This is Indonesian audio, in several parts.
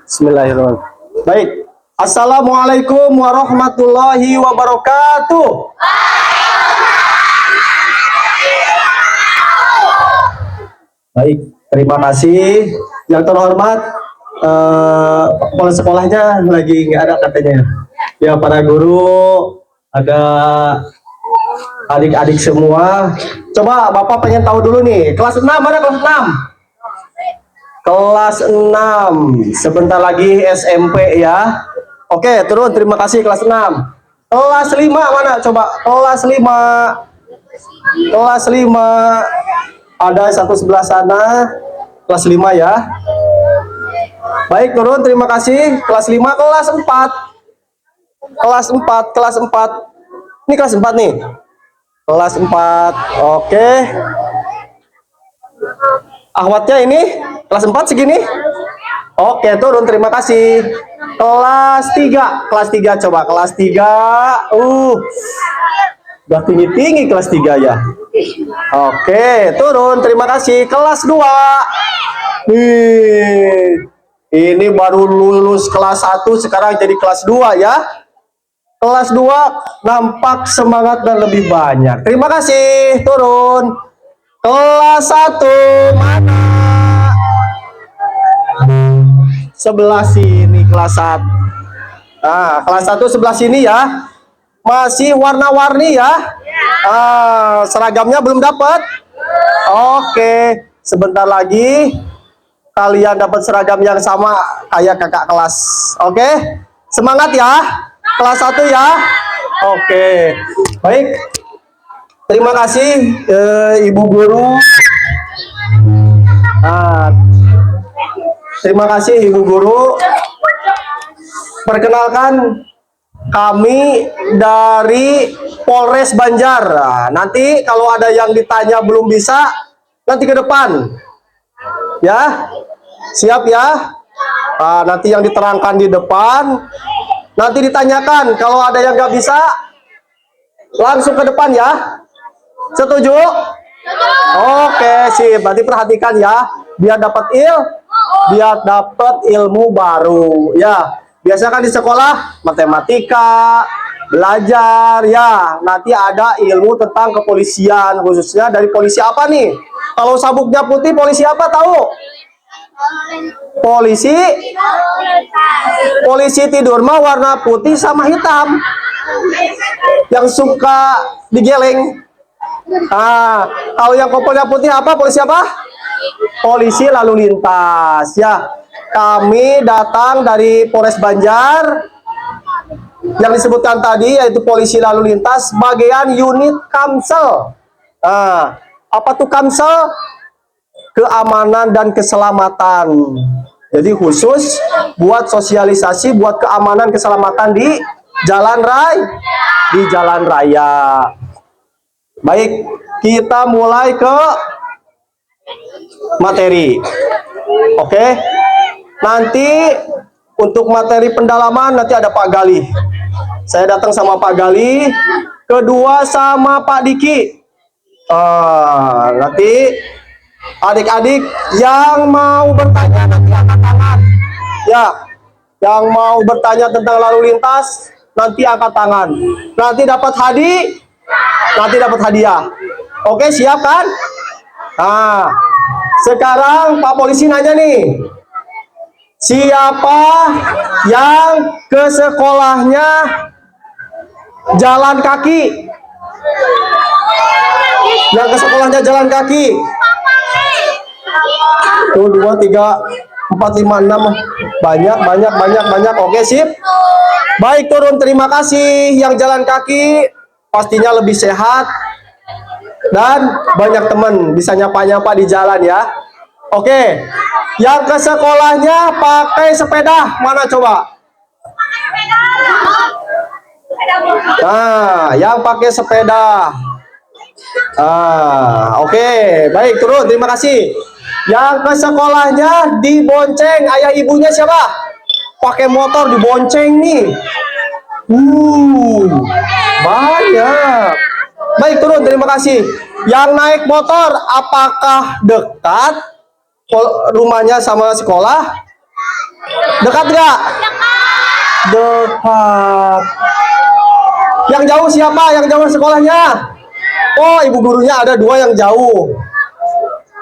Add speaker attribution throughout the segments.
Speaker 1: Bismillahirrahmanirrahim. Baik. Assalamualaikum warahmatullahi wabarakatuh. Baik, terima kasih. Yang terhormat, kepala sekolahnya lagi nggak ada katanya. Ya, para guru, ada adik-adik semua. Coba Bapak pengen tahu dulu nih, kelas 6 mana kelas 6? Kelas 6, sebentar lagi SMP ya. Oke, turun, terima kasih kelas 6. Kelas 5 mana coba? Kelas 5. Kelas 5. Ada satu sebelah sana. Kelas 5 ya. Baik, turun, terima kasih. Kelas 5, kelas 4. Kelas 4, kelas 4. Ini kelas 4 nih. Kelas 4. Oke. Akhwatnya ini kelas 4 segini. Oke, turun, terima kasih. Kelas 3. Kelas 3 coba. Kelas 3. Udah tinggi-tinggi kelas 3 ya. Oke, turun, terima kasih. Kelas 2. Nih, ini baru lulus kelas 1, sekarang jadi kelas 2 ya. Kelas 2 nampak semangat dan lebih banyak. Terima kasih, turun. Kelas 1 mana? Sebelah sini kelas 1. Nah, kelas 1 sebelah sini ya. Masih warna-warni ya. Seragamnya belum dapat. Oke, sebentar lagi kalian dapat seragam yang sama kayak kakak kelas. Oke, semangat ya. Kelas 1 ya. Oke, baik. Terima kasih Ibu Guru. Terima kasih Ibu Guru. Perkenalkan, kami dari Polres Banjar. Nanti kalau ada yang ditanya belum bisa, nanti ke depan. Ya, siap ya. Nanti yang diterangkan di depan, nanti ditanyakan. Kalau ada yang nggak bisa, langsung ke depan ya. Setuju? Oke, sip. Berarti perhatikan ya, biar dapat ilmu baru. Ya, biasa kan di sekolah matematika, belajar ya. Nanti ada ilmu tentang kepolisian, khususnya dari polisi apa nih? Kalau sabuknya putih, polisi apa tahu? Polisi tidur mah warna putih sama hitam. Yang suka digeleng. Kalau yang kompolnya putih apa? Polisi apa? Polisi lalu lintas ya. Kami datang dari Polres Banjar yang disebutkan tadi, yaitu polisi lalu lintas bagian unit Kamsel. Apa tuh Kamsel? Keamanan dan keselamatan. Jadi khusus buat sosialisasi, buat keamanan keselamatan di jalan raya. Baik, kita mulai ke materi. Oke. Nanti untuk materi pendalaman nanti ada Pak Gali. Saya datang sama Pak Gali, kedua sama Pak Diki. Nanti adik-adik yang mau bertanya nanti angkat tangan. Ya, yang mau bertanya tentang lalu lintas nanti angkat tangan. Nanti dapat hadiah. Oke, siap kan? Sekarang Pak Polisi nanya nih, siapa yang ke sekolahnya jalan kaki? Yang ke sekolahnya jalan kaki? 1, 2, 3, 4, 5, 6. Banyak. Oke, sip. Baik, turun, terima kasih. Yang jalan kaki pastinya lebih sehat dan banyak teman, bisa nyapa-nyapa di jalan ya. Oke, yang ke sekolahnya pakai sepeda mana coba? Yang pakai sepeda. Oke, baik, turun, terima kasih. Yang ke sekolahnya dibonceng ayah ibunya siapa? Pakai motor dibonceng nih. Banyak. Baik, turun, terima kasih. Yang naik motor apakah dekat rumahnya sama sekolah? Dekat nggak? Dekat. Yang jauh siapa? Yang jauh sekolahnya? Oh, ibu gurunya ada 2 yang jauh.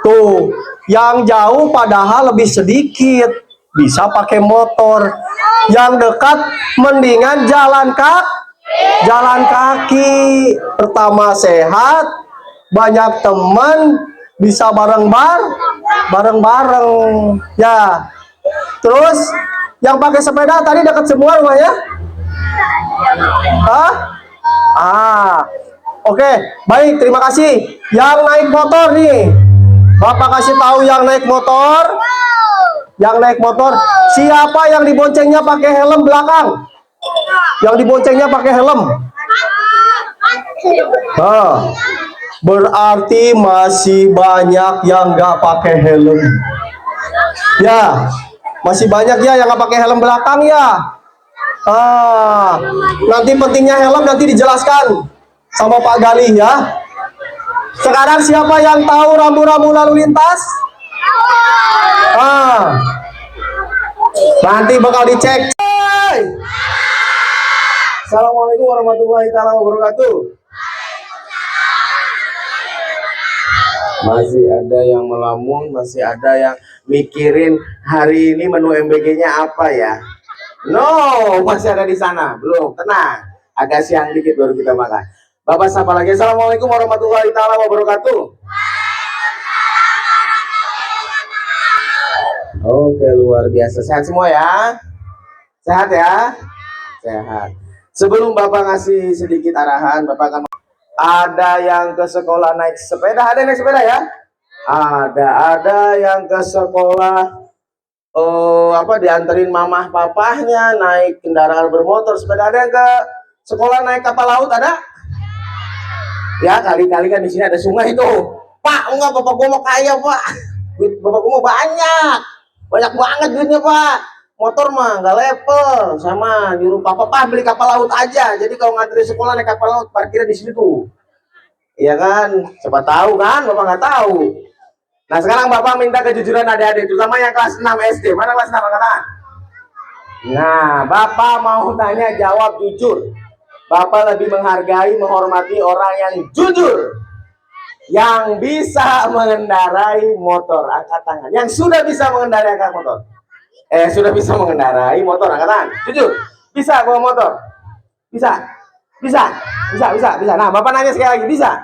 Speaker 1: Tuh, yang jauh padahal lebih sedikit, bisa pakai motor. Yang dekat mendingan jalan kaki. Pertama sehat, banyak teman, bisa bareng-bareng. Ya. Terus yang pakai sepeda tadi dekat semua rumahnya? Hah? Oke, baik, terima kasih. Yang naik motor nih, Bapak kasih tahu yang naik motor. Yang naik motor, siapa yang diboncengnya pakai helm belakang? Yang diboncengnya pakai helm. Berarti masih banyak yang nggak pakai helm. Ya, masih banyak ya yang nggak pakai helm belakang ya. Nanti pentingnya helm nanti dijelaskan sama Pak Galih ya. Sekarang siapa yang tahu rambu-rambu lalu lintas? Nanti bakal dicek. Assalamualaikum warahmatullahi wabarakatuh. Masih ada yang melamun, masih ada yang mikirin hari ini menu MBG-nya apa ya? No, masih ada di sana. Belum, tenang. Agak siang dikit baru kita makan. Bapak sapa lagi. Assalamualaikum warahmatullahi wabarakatuh. Oke, luar biasa. Sehat semua ya? Sehat ya? Sehat. Sebelum Bapak ngasih sedikit arahan, Bapak akan ada yang ke sekolah naik sepeda. Ada yang naik sepeda ya? Ada yang ke sekolah dianterin mamah papahnya naik kendaraan bermotor sepeda. Ada yang ke sekolah naik kapal laut, ada? Ya, kali-kali kan di sini ada sungai itu. Pak, enggak, bapak gua mau kaya, Pak. Duit bapak gua mau banyak banget duitnya, Pak. Motor mah nggak level, sama nyuruh papa beli kapal laut aja. Jadi kalau ngantri sekolah naik kapal laut, parkirnya di situ tuh. Iya kan? Siapa tahu kan, bapak nggak tahu. Nah, sekarang bapak minta kejujuran adik-adik, terutama yang kelas 6 SD. Mana kelas 6 angkatan? Nah, bapak mau tanya, jawab jujur. Bapak lebih menghargai, menghormati orang yang jujur, yang bisa mengendarai motor. Angkat tangan. Yang sudah bisa mengendarai motor. Sudah bisa mengendarai motor, angkat tangan. Jujur, bisa bawa motor? Bisa. Nah, bapak nanya sekali lagi, bisa?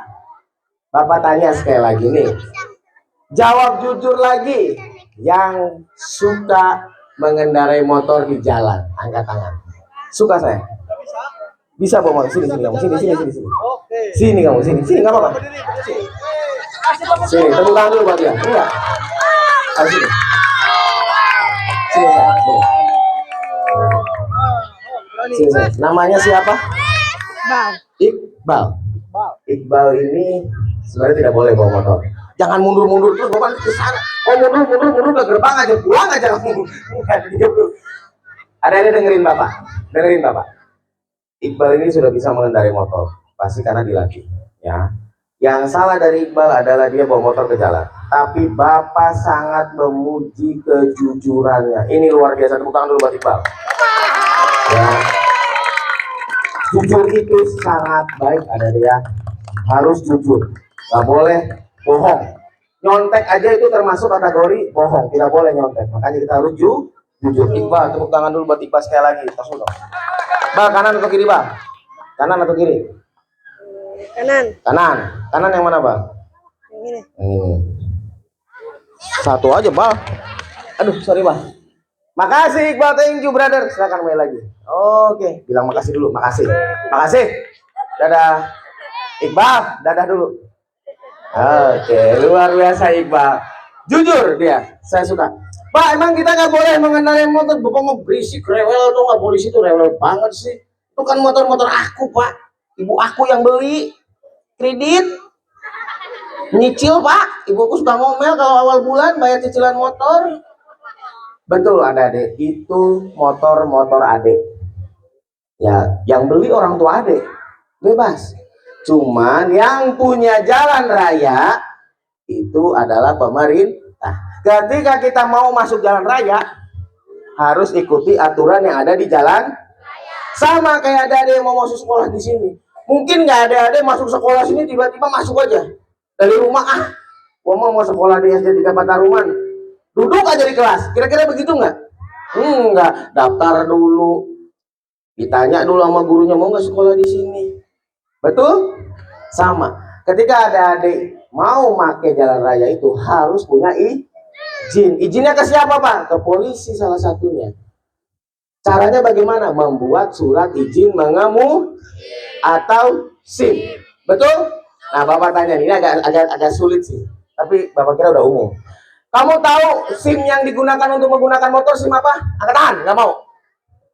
Speaker 1: Bapak tanya sekali lagi nih. Jawab jujur lagi. Yang suka mengendarai motor di jalan, angkat tangan. Suka saya. Bisa bawa motor. Sini kamu, sini kamu, sini nggak apa-apa. Sini, tepuk tangan dulu buat dia. Enggak. Sini. Sini. Namanya siapa? Iqbal ini sebenarnya tidak boleh bawa motor. Jangan mundur terus, bapak ke sana. Mundur ke gerbang aja, pulang aja langsung. Ada yang dengerin bapak. Iqbal ini sudah bisa mengendarai motor, pasti karena dilatih. Ya. Yang salah dari Iqbal adalah dia bawa motor ke jalan. Tapi bapak sangat memuji kejujurannya. Ini luar biasa. Tepuk tangan dulu buat Iqbal. Ya. Jujur itu sangat baik, ada dia. Harus jujur, nggak boleh bohong. Nyontek aja itu termasuk kategori bohong. Tidak boleh nyontek. Makanya kita harus jujur. Iqbal, tepuk tangan dulu buat Iqbal sekali lagi. Langsung dong. Bal, kanan atau kiri, Bal? Kanan atau kiri? Kanan yang mana, Bal? Yang ini. Satu aja, Bal. Aduh, sorry, Bal. Makasih Iqbal, thank you brother. Silakan main lagi. Oke, bilang makasih dulu. Makasih. Dadah. Iqbal, dadah dulu. Oke, luar biasa Iqbal. Jujur dia, saya suka. Pak, emang kita nggak boleh mengendarai motor? Bapak mau berisik, rewel tuh nggak, polisi tuh rewel banget sih. Itu kan motor-motor aku, Pak. Ibu aku yang beli, kredit, nyicil, Pak. Ibu aku suka ngomel kalau awal bulan bayar cicilan motor. Betul, adik, itu motor adik. Ya, yang beli orang tua adik, bebas. Cuman yang punya jalan raya itu adalah pemerintah. Ketika kita mau masuk jalan raya, harus ikuti aturan yang ada di jalan. Sama kayak ada yang mau masuk sekolah di sini. Mungkin nggak ada masuk sekolah sini tiba-tiba masuk aja dari rumah, gua mau sekolah di SD 3 Pataruman, duduk aja di kelas. Kira-kira begitu nggak? Enggak, daftar dulu, ditanya dulu sama gurunya mau nggak sekolah di sini. Betul? Sama. Ketika ada adik mau pakai jalan raya itu harus punya izin. Izinnya ke siapa, Pak? Ke polisi salah satunya. Caranya bagaimana? Membuat surat izin mengemudi atau SIM. Betul? Nah, Bapak tanya ini agak sulit sih. Tapi Bapak kira udah umum. Kamu tahu SIM yang digunakan untuk menggunakan motor SIM apa? Angkat tangan, nggak mau.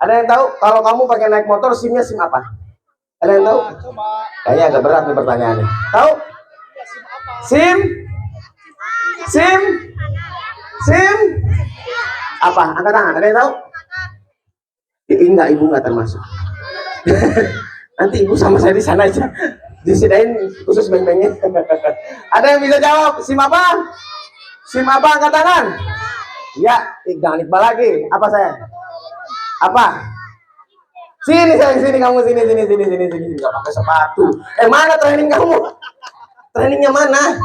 Speaker 1: Ada yang tahu? Kalau kamu pakai naik motor SIM-nya SIM apa? Ada yang tahu? Kayaknya agak berat nih pertanyaannya. Tahu? SIM? SIM? SIM? Apa? Angkat tangan. Ada yang tahu? Ibu nggak termasuk. Nanti ibu sama saya di sana aja, disediain khusus beng-bengnya. Ada yang bisa jawab? SIM apa? SIM apa? Angkat tangan. Ya, jangan iqbal lagi. Apa saya? Apa? Sini sayang, sini kamu, sini. Nggak pakai sepatu. Mana training kamu? Trainingnya mana?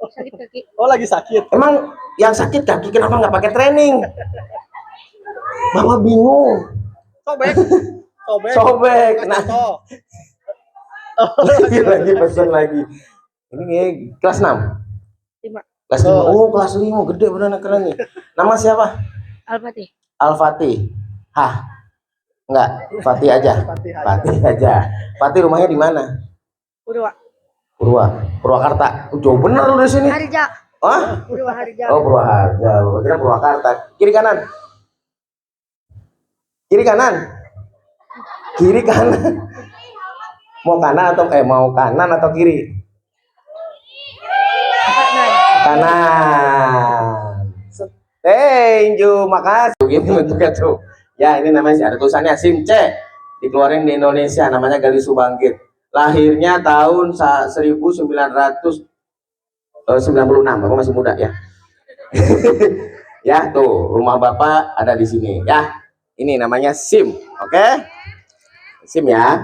Speaker 2: Sakit kaki.
Speaker 3: Oh, lagi sakit.
Speaker 1: Emang yang sakit kaki kenapa nggak pakai training? Mama bingung. Sobek. Nah, lagi pesan lagi. Ini kelas 6.
Speaker 2: 5.
Speaker 1: Kelas 5. Oh, kelas 5 gede beneran, keren nih. Nama siapa?
Speaker 2: Al-Fatih.
Speaker 1: Al-Fatih. Hah? Enggak, Fatih aja. Fatih aja. Fatih rumahnya di mana? Purwakarta. Jauh bener lu dari sini.
Speaker 2: Harja.
Speaker 1: Hah?
Speaker 2: Purwaharja.
Speaker 1: Oh, Purwaharja. Gua kira Purwakarta. Kiri kanan. Kiri kanan. Mau kanan atau kiri? Kanan. Thank you, makasih. Gini bentuknya tuh. Ya, ini namanya ada tulisannya SIM C. Dikeluarin di Indonesia, namanya Gali Subangkit. Lahirnya tahun 1996. Bapak masih muda ya. Ya, tuh rumah Bapak ada di sini ya. Ini namanya SIM, oke? SIM ya.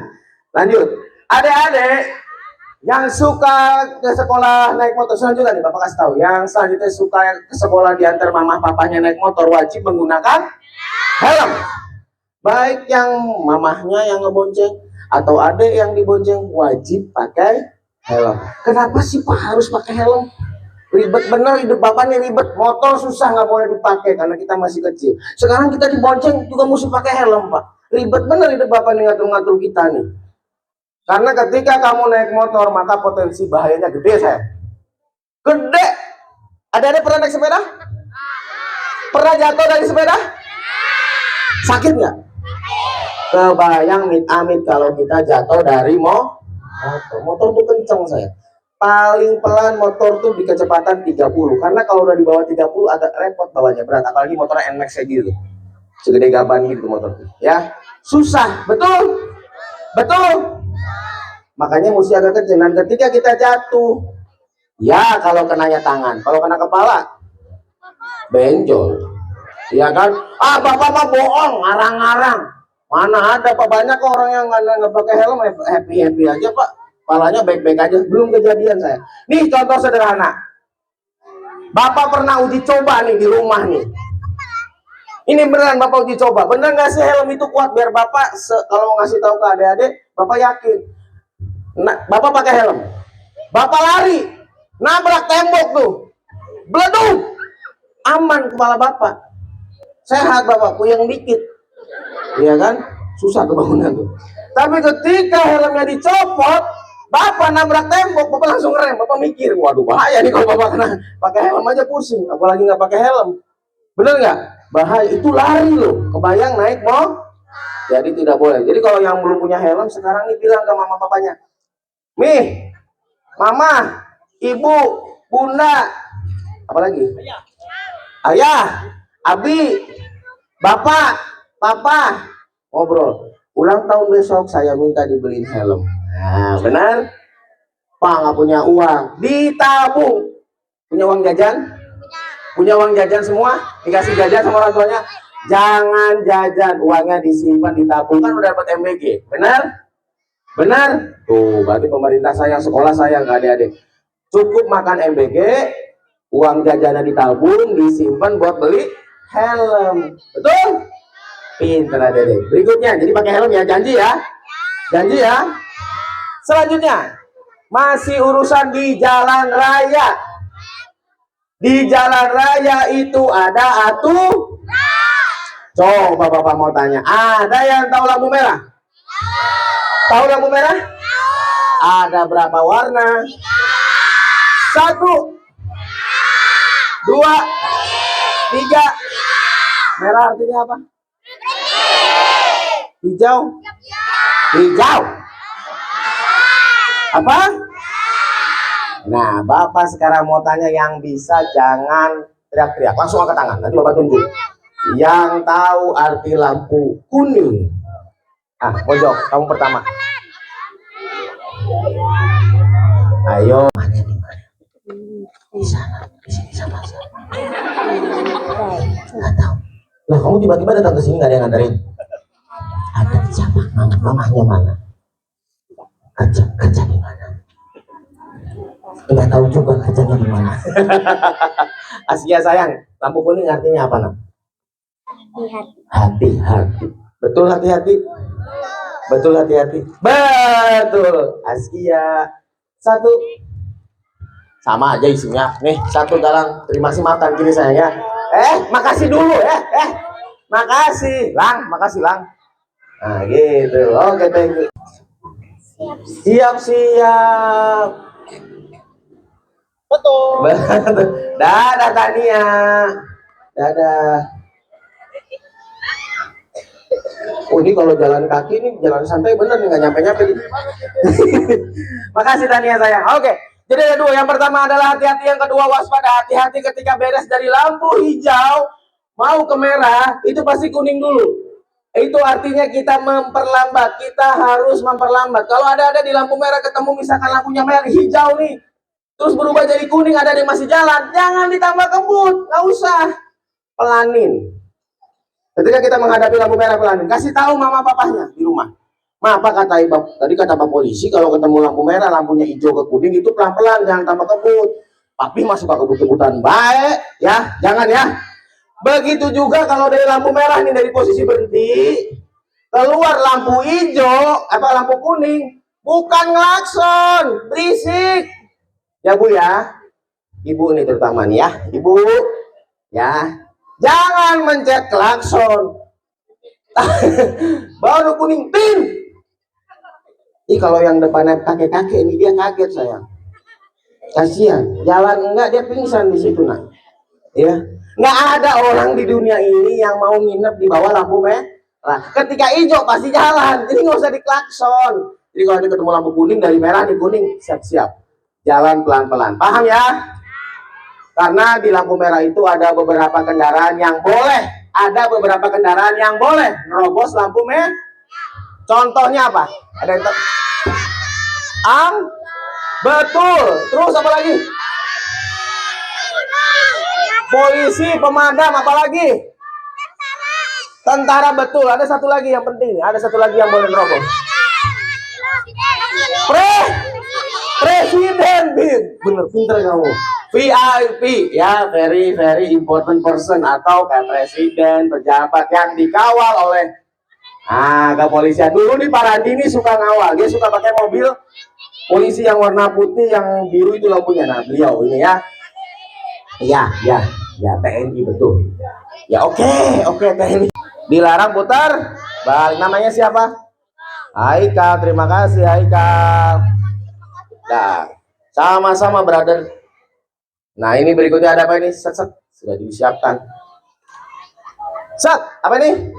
Speaker 1: Lanjut. Adik-adik yang suka ke sekolah naik motor, selanjutnya nih Bapak kasih tahu. Yang selanjutnya suka ke sekolah diantar mama papanya naik motor wajib menggunakan helm. Baik yang mamahnya yang ngebonceng atau adik yang dibonceng wajib pakai helm. Kenapa sih Pak harus pakai helm? Ribet bener, hidup Bapak nih ribet. Motor susah nggak boleh dipakai karena kita masih kecil. Sekarang kita dibonceng juga mesti pakai helm, Pak. Ribet bener hidup Bapak nih ngatur-ngatur kita nih. Karena ketika kamu naik motor maka potensi bahayanya gede, saya. Gede. Ada pernah naik sepeda? Pernah jatuh dari sepeda? Sakit nggak? Kebayang amit-amit kalau kita jatuh dari motor. Motor tuh kenceng, saya. Paling pelan motor tuh di kecepatan 30, karena kalau udah di bawah 30 agak repot bawanya, berat, apalagi motornya NMAX kayak gitu, segede gaban gitu motor tuh ya, susah. Betul. Makanya mesti agak kecil. Dan ketika kita jatuh ya, kalau kenanya tangan, kalau kena kepala benjol ya kan. Bapak mah bohong, ngarang-ngarang. Mana ada Pak, banyak orang yang nggak pakai helm happy aja Pak, kepalanya baik-baik aja. Belum kejadian saya. Nih contoh sederhana. Bapak pernah uji coba nih di rumah nih. Ini beneran Bapak uji coba. Bener nggak sih helm itu kuat? Biar Bapak kalau mau ngasih tahu ke adik-adik, Bapak yakin. Nah, Bapak pakai helm. Bapak lari, nabrak tembok tuh, beleduk. Aman kepala Bapak. Sehat Bapak, puyeng dikit. Iya kan? Susah tuh bangunan tuh. Tapi ketika helmnya dicopot, Bapak nabrak tembok, Bapak langsung rem. Bapak mikir, waduh bahaya nih kalau Bapak kena pakai helm aja pusing, apalagi nggak pakai helm. Bener nggak? Bahaya, itu lari loh. Kebayang naik mau? Jadi tidak boleh. Jadi kalau yang belum punya helm sekarang nih bilang ke mama papanya, "Mih, mama, ibu, bunda, apalagi? Ayah, abi, bapak, papa, ngobrol. Ulang tahun besok saya minta dibeliin helm." Nah, benar? Pak nggak punya uang, ditabung. Punya uang jajan? Punya uang jajan semua? Dikasih jajan sama orang tuanya?
Speaker 3: Jangan jajan, uangnya disimpan, ditabung, kan udah dapat MBG. Benar? Benar? Tuh, berarti pemerintah sayang, sekolah sayang, adik-adik. Cukup makan MBG, uang jajannya ditabung, disimpan buat beli helm. Betul? Pinter adik-adik. Berikutnya, jadi pakai helm ya, janji ya. Janji ya. Selanjutnya, masih urusan di jalan raya. Di jalan raya itu ada Coba Bapak mau tanya, ada yang tahu lampu merah? Tahu lampu merah? Ada berapa warna? 1, 2, 3. Merah artinya apa? Hijau. Hijau. Apa? Nah, Bapak sekarang mau tanya, yang bisa jangan teriak-teriak, langsung angkat tangan, nanti Bapak tunjuk. Yang tahu arti lampu kuning. Ah, pojok, kamu pertama. Ayo. Mana nih, mana? Di sana, di sini sama siapa? Nggak tahu. Lah, kamu tiba-tiba datang ke sini nggak ada yang nganterin? Ada siapa? Mamahnya mana? Kerja di mana? Nggak tahu juga kerjanya di mana. Asia sayang, lampu kuning artinya apa, Nak? Hati-hati. Betul hati-hati? Betul hati-hati? Betul. Asia. 1. Sama aja isinya. Nih, 1 galang. Terima kasih, makan kiri saya ya. Makasih dulu ya. Makasih. Makasih Lang. Nah, gitu. Oke, thank you. Siap. Betul. Dadah Tania. Dadah. Oh, ini kalau jalan kaki nih, jalan santai bener nih, nggak nyampe-nyampe gitu. Makasih Tania sayang. Oke, jadi ada 2. Yang pertama adalah hati-hati, yang kedua waspada. Hati-hati ketika beres dari lampu hijau mau ke merah, itu pasti kuning dulu. Itu artinya kita memperlambat, kita harus memperlambat. Kalau ada di lampu merah ketemu misalkan lampunya merah hijau nih, terus berubah jadi kuning, ada yang masih jalan, jangan ditambah kebut, nggak usah, pelanin. Ketika kita menghadapi lampu merah, pelanin. Kasih tahu mama papahnya di rumah. Ma, apa tadi kata Pak polisi, kalau ketemu lampu merah, lampunya hijau ke kuning, itu pelan-pelan, jangan tambah kebut. Papi masuk ke kebut-kebutan baik, ya, jangan ya. Begitu juga kalau dari lampu merah nih, dari posisi berhenti, keluar lampu hijau, lampu kuning, bukan ngelakson, berisik. Ya Bu ya, Ibu nih terutama nih ya, Ibu, ya. Jangan mencet klakson. Baru kuning, pin. Ih, kalau yang depannya kakek-kakek ini, dia kaget sayang. Kasihan, jalan enggak, dia pingsan di situ nak. Ya, nggak ada orang di dunia ini yang mau nginep di bawah lampu merah. Ketika hijau pasti jalan, jadi nggak usah diklakson. Jadi kalau ketemu lampu kuning, dari merah di kuning, siap-siap. Jalan pelan-pelan, paham ya? Karena di lampu merah itu ada beberapa kendaraan yang boleh, nerobos lampu merah. Contohnya apa? Ada yang betul. Terus apa lagi? Polisi, pemadam, apa lagi? Tentara, betul. Ada satu lagi yang penting. Ada satu lagi yang boleh nerobos. Presiden, bener, pinter kamu. VIP, ya, very important person, atau kayak presiden, pejabat yang dikawal oleh kepolisian. Dulu nih Pak Randi ini suka ngawal, dia suka pakai mobil polisi yang warna putih, yang biru itu lampunya. Nah, beliau ini ya, TNI betul. Ya, oke, TNI. Dilarang putar balik. Namanya siapa? Haikal, terima kasih Haikal. Nah, sama-sama brother. Nah, ini berikutnya ada apa ini? Set, sudah disiapkan. Set, apa ini?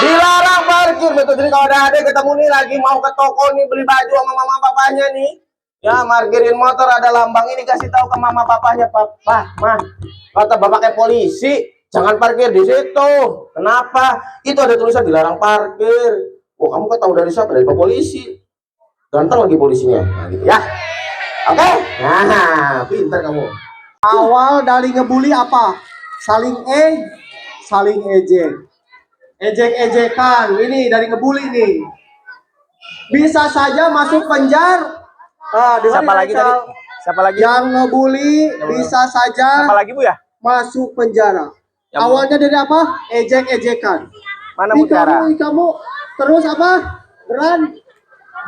Speaker 3: Dilarang parkir, betul. Jadi kalau ada adik ketemu nih lagi mau ke toko nih beli baju sama mama papanya nih, ya parkirin motor, ada lambang ini, kasih tahu ke mama papanya, Papa, Mah, kata bapaknya polisi, jangan parkir di situ. Kenapa? Itu ada tulisan dilarang parkir. Oh, kamu kan tahu dari siapa? Dari Pak polisi. Ganteng lagi polisinya. Nah, gitu ya. Oke? Nah, pintar kamu.
Speaker 1: Awal dari ngebully apa? Saling saling ejek-ejekan. Ini dari ngebully nih. Bisa saja masuk penjara.
Speaker 3: Siapa lagi tadi? Siapa lagi?
Speaker 1: Yang ngebully bisa saja
Speaker 3: Siapa lagi Bu ya?
Speaker 1: masuk penjara.
Speaker 3: Yang
Speaker 1: Awalnya dari apa? Ejek-ejekan.
Speaker 3: Mana mutiara?
Speaker 1: Kamu terus apa?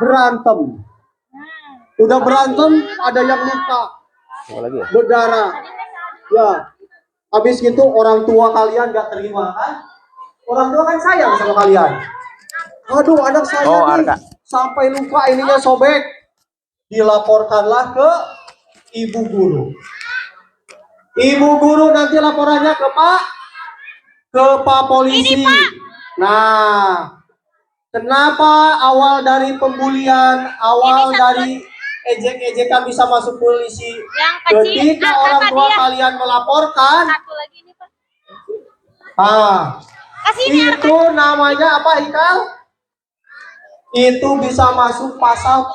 Speaker 1: Berantem. Udah berantem, ada yang luka,
Speaker 3: Siapa lagi ya?
Speaker 1: berdarah. Ya, habis gitu orang tua kalian gak terima kan? Orang tua kan sayang sama kalian. Aduh, anak saya
Speaker 3: Oh,
Speaker 1: nih
Speaker 3: Arka.
Speaker 1: sampai luka ininya sobek. Dilaporkanlah ke ibu guru. Ibu guru nanti laporannya ke Pak Polisi. Nah, kenapa awal dari pembulian, awal dari ejek-ejekan bisa masuk polisi?
Speaker 2: Yang kecil,
Speaker 1: Ketika orang tua kalian melaporkan,
Speaker 2: Satu lagi nih, Pak. Kasih ini
Speaker 1: itu namanya apa, Ikal? Itu bisa masuk pasal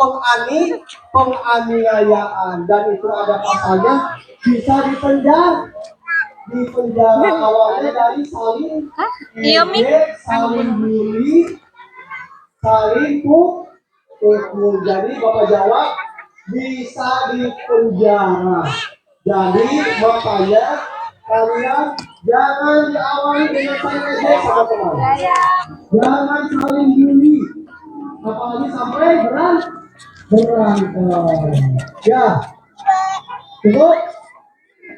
Speaker 1: penganiayaan, dan itu ada pasalnya, bisa dipenjara. Awalnya dari saling ejek, saling bully, saling pukul. Jadi Bapak jawab bisa dipenjara. Jadi makanya kalian jangan diawali dengan saling ejek sama teman. Jangan saling bully, apalagi sampai berantem. Ya, cukup.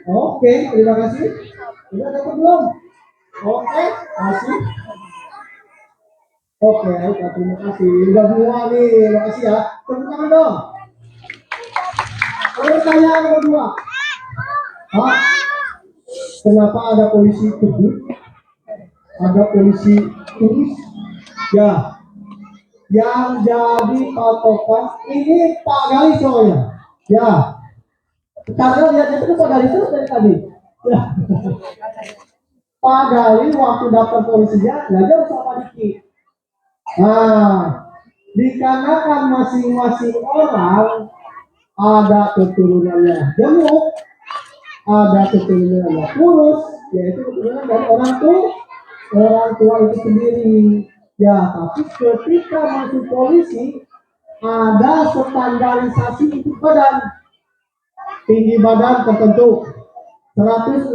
Speaker 1: Oke, terima kasih. Sudah dapat belum? Oke, kasih. Oke, terima kasih. Udah semua nih, terima kasih ya. Tepuk tangan dong. Pertanyaan kedua. Kenapa ada polisi kebut? Ada polisi turis? Ya, yang jadi patokan ini Pak Gali soalnya. Ya, karena lihat itu Pak Gali itu dari tadi. Ya. Pak Gali waktu daftar polisinya nggak jauh sama Diki. Dikarenakan masing-masing orang ada keturunannya gemuk, ada keturunannya kurus, yaitu keturunan dari orang tua itu sendiri. Ya, tapi ketika masuk polisi ada standarisasi untuk badan. Tinggi badan tertentu 163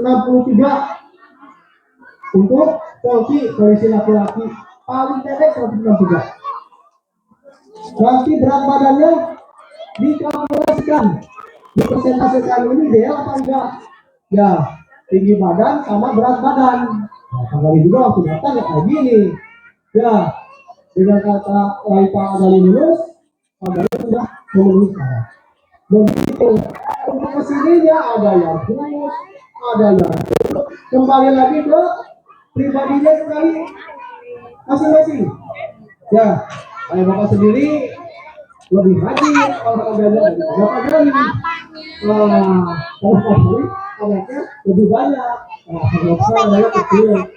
Speaker 1: untuk polisi laki-laki, paling pendek 163. Nanti berat badannya dikalkulasikan, dipresentasikan ini ideal apa enggak? Ya, tinggi badan sama berat badan. Nah, kembali juga waktu datang ya kayak gini. Ya, dengan kata lain Pak Agali lulus, Pak Agali sudah memenuhi syarat. Begitu untuk kesininya ada yang kurus, ada yang kurus. Kembali lagi ke pribadinya sekali masing-masing. Ya, kayak Bapak sendiri lebih rajin olahraga dari Bapak Gali. Kalau Pak Gali anaknya lebih banyak. Kalau saya anaknya kecil,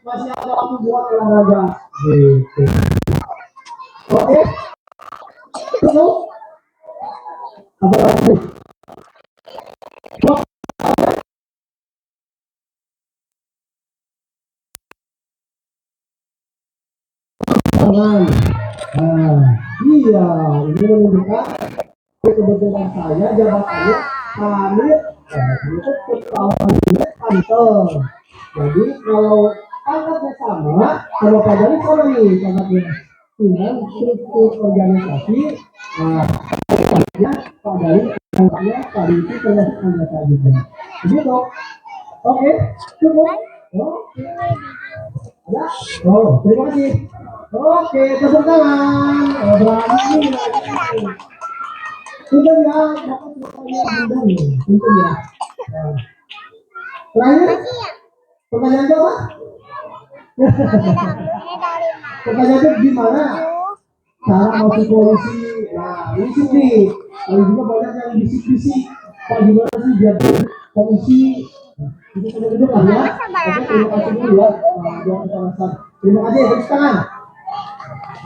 Speaker 1: masih ada waktu buat olahraga. Gitu. Oke, terus apa lagi? Iya, ini menunjukkan kebetulan saya jabatannya Kanit, itu kepala unit kantor. Jadi kalau pangkatnya sama Pak Gali sama nih pangkatnya. Dengan struktur organisasi, ya Pak Gali pangkatnya tadi itu termasuk anggota juga. Begitu. Oke, cukup. Oke. Ya. Oh, terima kasih. Oke, tepuk tangan. Berani lagi. Sudah ya, Bapak sudah nih. Itu ya. Terakhir, pertanyaan apa? Pertanyaannya gimana cara masuk polisi? Nah, ini sih. Kalau juga banyak yang bisik-bisik. Pak gimana sih biar polisi? Itu sudah duduk lah ya. Oke, terima kasih dulu ya. Terima kasih, tepuk tangan.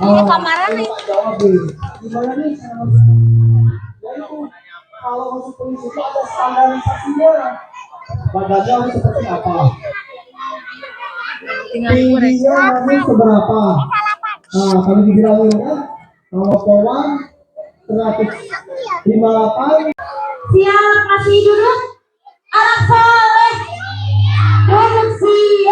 Speaker 2: Kamaran nih.
Speaker 1: Jawab deh. Gimana nih? Yaitu kalau masuk polisi itu ada standarisasinya. Badannya harus seperti apa?
Speaker 2: Tinggal goreng.
Speaker 1: tingginya masih seberapa? Nah, kalau dibilangin kan, kalau pohon 158.
Speaker 4: Siap, kasih duduk. Anak soleh. Duduk siap.